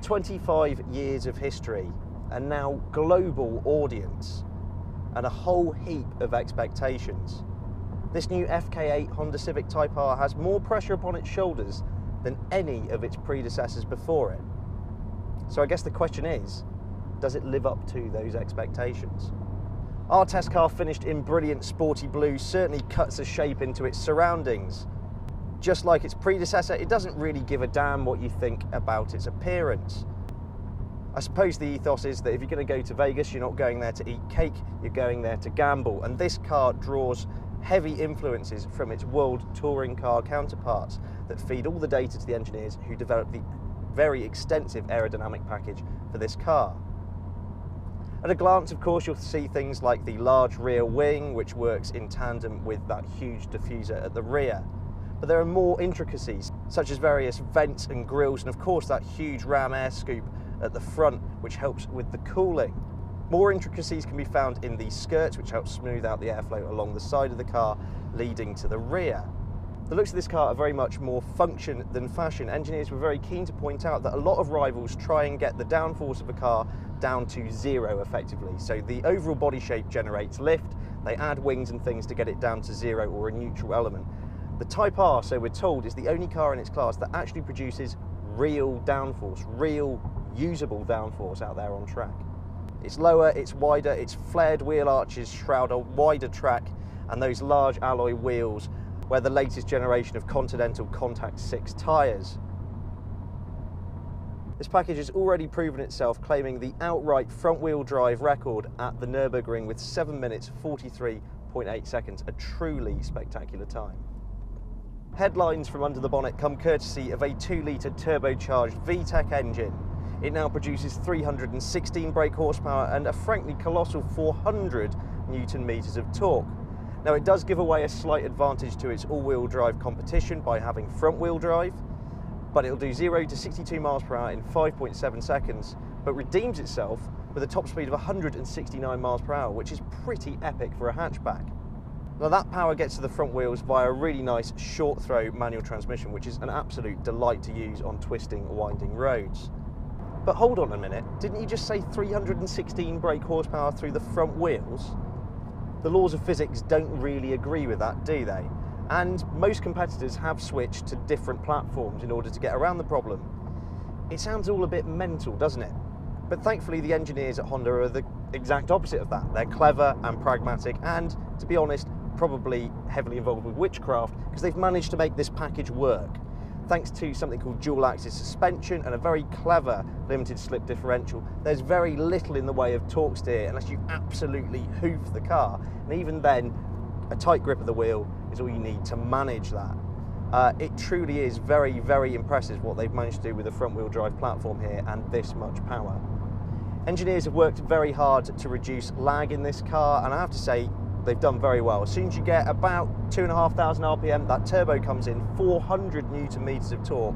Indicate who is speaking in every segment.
Speaker 1: 25 years of history, a now global audience, and a whole heap of expectations. This new FK8 Honda Civic Type R has more pressure upon its shoulders than any of its predecessors before it. So I guess the question is, does it live up to those expectations? Our test car, finished in Brilliant Sporty Blue, certainly cuts a shape into its surroundings. Just like its predecessor, it doesn't really give a damn what you think about its appearance. I suppose the ethos is that if you're going to go to Vegas, you're not going there to eat cake, you're going there to gamble. And this car draws heavy influences from its world touring car counterparts that feed all the data to the engineers who developed the very extensive aerodynamic package for this car. At a glance, of course, you'll see things like the large rear wing, which works in tandem with that huge diffuser at the rear. But there are more intricacies, such as various vents and grills, and of course that huge ram air scoop at the front, which helps with the cooling. More intricacies can be found in the skirts, which help smooth out the airflow along the side of the car, leading to the rear. The looks of this car are very much more function than fashion. Engineers were very keen to point out that a lot of rivals try and get the downforce of a car down to zero effectively. So the overall body shape generates lift, they add wings and things to get it down to zero or a neutral element. The Type R, so we're told, is the only car in its class that actually produces real downforce, real usable downforce out there on track. It's lower, it's wider, its flared wheel arches shroud a wider track, and those large alloy wheels where the latest generation of Continental Contact 6 tyres. This package has already proven itself, claiming the outright front-wheel drive record at the Nurburgring with 7 minutes 43.8 seconds, a truly spectacular time. Headlines from under the bonnet come courtesy of a 2-litre turbocharged VTEC engine. It now produces 316 brake horsepower and a frankly colossal 400 Newton meters of torque. Now it does give away a slight advantage to its all-wheel drive competition by having front-wheel drive, but it'll do 0 to 62 miles per hour in 5.7 seconds, but redeems itself with a top speed of 169 miles per hour, which is pretty epic for a hatchback. Now that power gets to the front wheels via a really nice short throw manual transmission, which is an absolute delight to use on twisting, winding roads. But hold on a minute, didn't you just say 316 brake horsepower through the front wheels? The laws of physics don't really agree with that, do they? And most competitors have switched to different platforms in order to get around the problem. It sounds all a bit mental, doesn't it? But thankfully the engineers at Honda are the exact opposite of that. They're clever and pragmatic and, to be honest, probably heavily involved with witchcraft, because they've managed to make this package work. Thanks to something called dual axis suspension and a very clever limited slip differential, there's very little in the way of torque steer unless you absolutely hoof the car. And even then, a tight grip of the wheel is all you need to manage that. It truly is very, very impressive what they've managed to do with the front wheel drive platform here and this much power. Engineers have worked very hard to reduce lag in this car, and I have to say, they've done very well. As soon as you get about 2,500 RPM, that turbo comes in, 400 Newton meters of torque,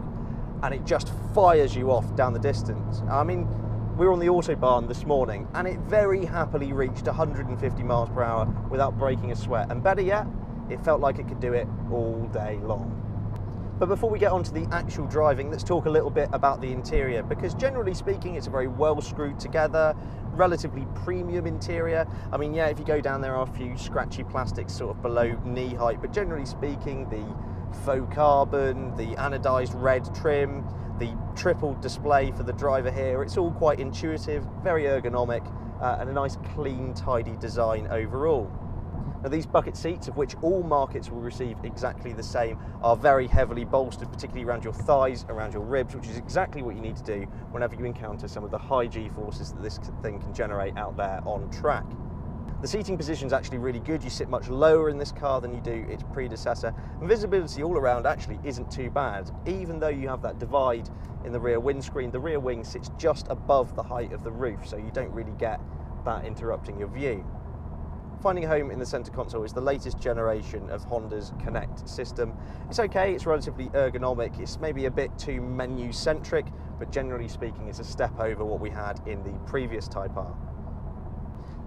Speaker 1: and it just fires you off down the distance. I mean, we were on the Autobahn this morning, and it very happily reached 150 miles per hour without breaking a sweat. And better yet, it felt like it could do it all day long. But before we get on to the actual driving, let's talk a little bit about the interior, because generally speaking, it's a very well screwed together, relatively premium interior. I mean, yeah, if you go down, there are a few scratchy plastics sort of below knee height, but generally speaking, the faux carbon, the anodized red trim, the triple display for the driver here, it's all quite intuitive, very ergonomic, and a nice clean, tidy design overall. Now these bucket seats, of which all markets will receive exactly the same, are very heavily bolstered, particularly around your thighs, around your ribs, which is exactly what you need to do whenever you encounter some of the high G-forces that this thing can generate out there on track. The seating position is actually really good. You sit much lower in this car than you do its predecessor, and visibility all around actually isn't too bad. Even though you have that divide in the rear windscreen, the rear wing sits just above the height of the roof, so you don't really get that interrupting your view. Finding a home in the centre console is the latest generation of Honda's Connect system. It's okay, it's relatively ergonomic, it's maybe a bit too menu-centric, but generally speaking it's a step over what we had in the previous Type R.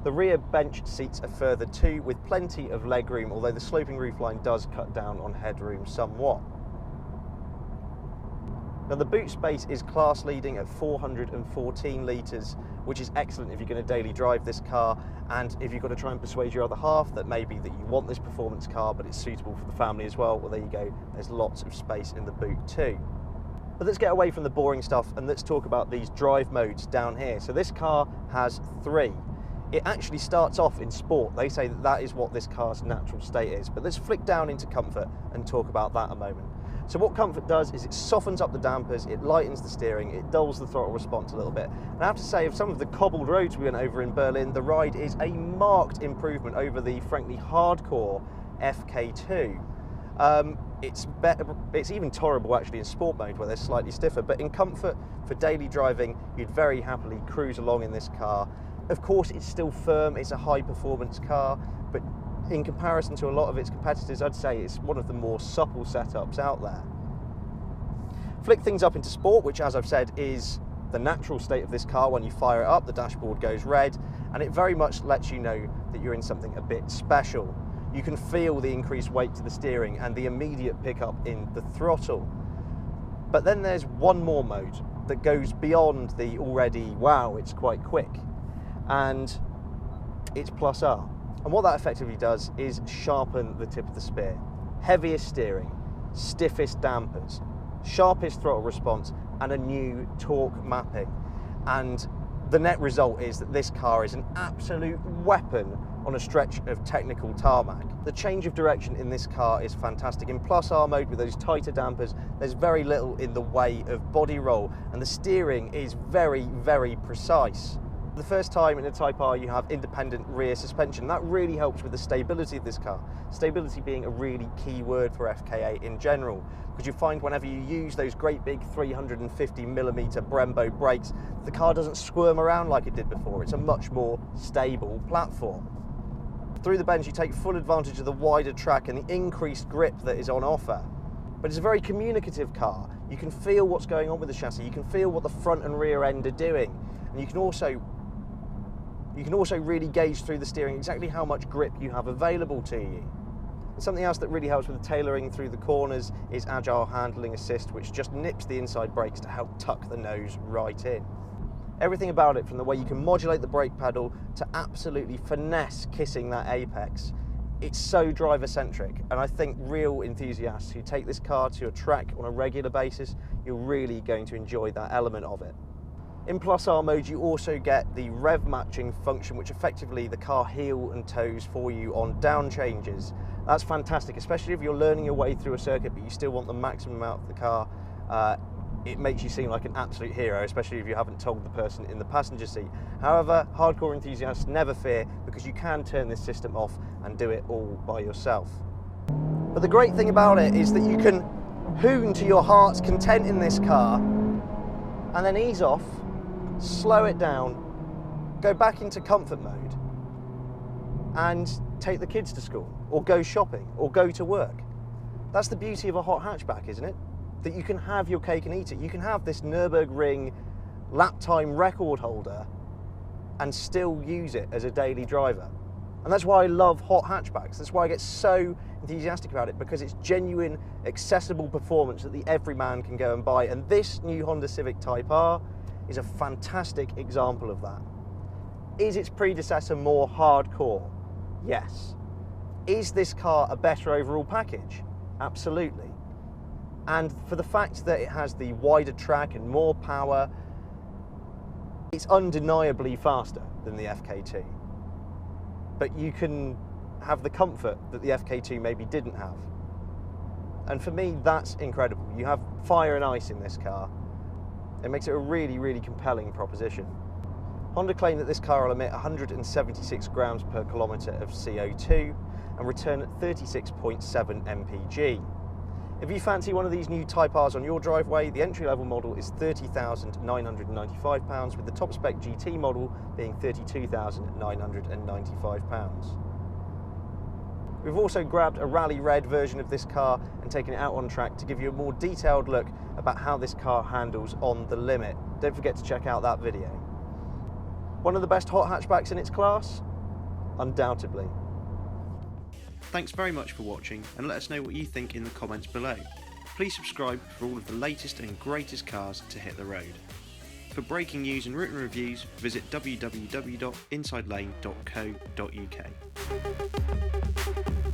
Speaker 1: The rear bench seats a further two, with plenty of legroom, although the sloping roofline does cut down on headroom somewhat. Now the boot space is class leading at 414 litres, which is excellent if you're going to daily drive this car, and if you've got to try and persuade your other half that maybe that you want this performance car but it's suitable for the family as well, well there you go, there's lots of space in the boot too. But let's get away from the boring stuff and let's talk about these drive modes down here. So this car has 3. It actually starts off in sport. They say that that is what this car's natural state is, but let's flick down into comfort and talk about that a moment. So what comfort does is it softens up the dampers, it lightens the steering, it dulls the throttle response a little bit. And I have to say, of some of the cobbled roads we went over in Berlin, the ride is a marked improvement over the frankly hardcore FK2. It's even tolerable actually in sport mode where they're slightly stiffer, but in comfort for daily driving, you'd very happily cruise along in this car. Of course, it's still firm, it's a high performance car, but in comparison to a lot of its competitors, I'd say it's one of the more supple setups out there. Flick things up into sport, which as I've said is the natural state of this car. When you fire it up, the dashboard goes red, and it very much lets you know that you're in something a bit special. You can feel the increased weight to the steering and the immediate pickup in the throttle. But then there's one more mode that goes beyond the already, wow, it's quite quick, and it's Plus R. And what that effectively does is sharpen the tip of the spear. Heaviest steering, stiffest dampers, sharpest throttle response, and a new torque mapping. And the net result is that this car is an absolute weapon on a stretch of technical tarmac. The change of direction in this car is fantastic. In Plus R mode with those tighter dampers, there's very little in the way of body roll, and the steering is very, very precise. The first time in a Type R you have independent rear suspension. That really helps with the stability of this car. Stability being a really key word for FK8 in general, because you find whenever you use those great big 350mm Brembo brakes, the car doesn't squirm around like it did before. It's a much more stable platform. Through the bends you take full advantage of the wider track and the increased grip that is on offer. But it's a very communicative car. You can feel what's going on with the chassis, you can feel what the front and rear end are doing, and you can also really gauge through the steering exactly how much grip you have available to you. And something else that really helps with the tailoring through the corners is Agile Handling Assist, which just nips the inside brakes to help tuck the nose right in. Everything about it, from the way you can modulate the brake pedal to absolutely finesse kissing that apex, it's so driver-centric, and I think real enthusiasts who take this car to a track on a regular basis, you're really going to enjoy that element of it. In Plus R mode, you also get the rev matching function, which effectively the car heel and toes for you on down changes. That's fantastic, especially if you're learning your way through a circuit, but you still want the maximum out of the car. It makes you seem like an absolute hero, especially if you haven't told the person in the passenger seat. However, hardcore enthusiasts never fear, because you can turn this system off and do it all by yourself. But the great thing about it is that you can hoon to your heart's content in this car, and then ease off, slow it down, go back into comfort mode, and take the kids to school, or go shopping, or go to work. That's the beauty of a hot hatchback, isn't it? That you can have your cake and eat it. You can have this Nurburgring lap time record holder and still use it as a daily driver. And that's why I love hot hatchbacks. That's why I get so enthusiastic about it, because it's genuine, accessible performance that the everyman can go and buy. And this new Honda Civic Type R is a fantastic example of that. Is its predecessor more hardcore? Yes. Is this car a better overall package? Absolutely. And for the fact that it has the wider track and more power, it's undeniably faster than the FK2. But you can have the comfort that the FK2 maybe didn't have. And for me, that's incredible. You have fire and ice in this car. It makes it a really, really compelling proposition. Honda claim that this car will emit 176 grams per kilometre of CO2 and return at 36.7 mpg. If you fancy one of these new Type Rs on your driveway, the entry-level model is £30,995, with the top spec GT model being £32,995. We've also grabbed a rally red version of this car and taken it out on track to give you a more detailed look about how this car handles on the limit. Don't forget to check out that video. One of the best hot hatchbacks in its class? Undoubtedly.
Speaker 2: Thanks very much for watching, and let us know what you think in the comments below.
Speaker 1: Please subscribe for all of the latest and greatest cars to hit the road. For breaking news and written reviews, visit www.insidelane.co.uk.